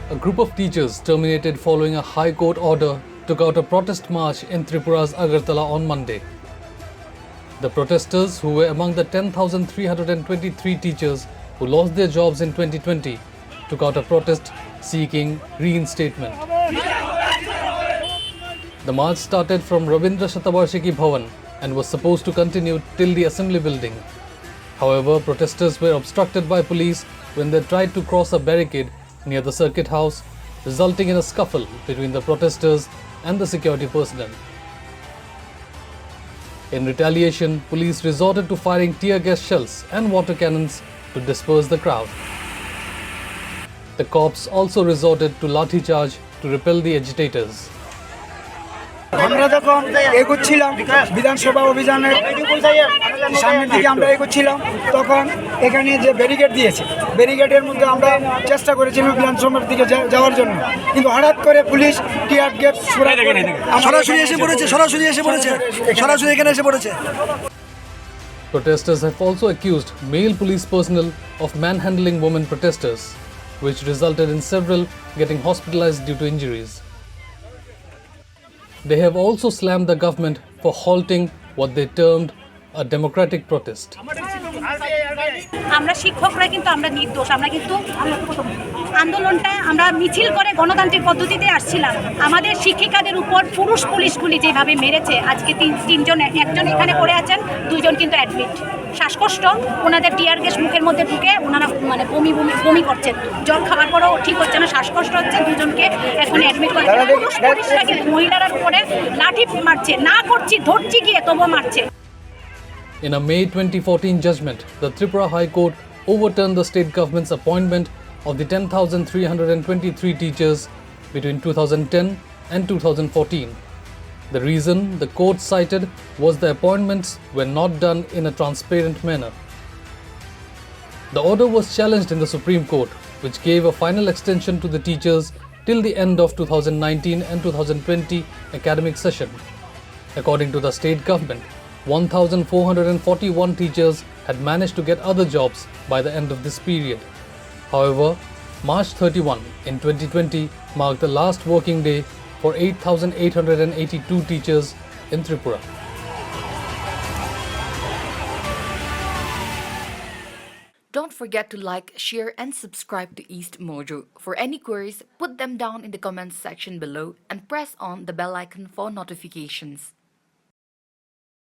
A group of teachers terminated following a High Court order took out a protest march in Tripura's Agartala on Monday. The protesters, who were among the 10,323 teachers who lost their jobs in 2020, took out a protest seeking reinstatement. The march started from Rabindra Satabrshiki Bhavan and was supposed to continue till the assembly building. However, protesters were obstructed by police when they tried to cross a barricade near the circuit house, resulting in a scuffle between the protesters and the security personnel. In retaliation, police resorted to firing tear gas shells and water cannons to disperse the crowd. The cops also resorted to Lathi charge to repel the agitators. আমরা যখন এগোচ্ছিলাম বিধানসভা অভিযানের সামনের দিকে আমরা এগোচ্ছিলাম তখন এখানে যে ব্যারিকেড দিয়েছে ব্যারিকেডের মধ্যে আমরা চেষ্টা করেছিলাম বিধানসভার দিকে যাওয়ার জন্য কিন্তু হঠাৎ করে পুলিশ টিয়ার গ্যাস সরাসরি এখানে এসে পড়েছে Protesters have also accused male police personnel of manhandling women protesters, which resulted in several getting hospitalized due to injuries. They have also slammed the government for halting what they termed a democratic protest. আমরা শিক্ষকরা কিন্তু আমরা নির্দোষ আমরা কিন্তু আন্দোলনটা আমরা মিছিল করে গণতান্ত্রিক পদ্ধতিতে আসছিলাম আমাদের শিক্ষিকাদের উপর পুরুষ পুলিশগুলি যেভাবে মেরেছে আজকে তিনজন একজন এখানে পড়ে আছেন দুইজন কিন্তু অ্যাডমিট শ্বাসকষ্ট ওনাদের টিয়ার গ্যাস মুখের মধ্যে ঢুকে ওনারা মানে বমি করছেন জল খাওয়ার পরেও ঠিক হচ্ছে না শ্বাসকষ্ট হচ্ছে দুজনকে এখন অ্যাডমিট করে পুরুষ পুলিশরা কিন্তু মহিলার উপরে লাঠি মারছে না করছি ধরছি গিয়ে তবুও মারছে In a May 2014 judgment, the Tripura High Court overturned the state government's appointment of the 10,323 teachers between 2010 and 2014. The reason the court cited was the appointments were not done in a transparent manner. The order was challenged in the Supreme Court, which gave a final extension to the teachers till the end of 2019 and 2020 academic session. According to the state government, 1,441 teachers had managed to get other jobs by the end of this period. However, March 31 in 2020 marked the last working day for 8,882 teachers in Tripura. Don't forget to like, share and subscribe to EastMojo. For any queries, put them down in the comments section below and press on the bell icon for notifications.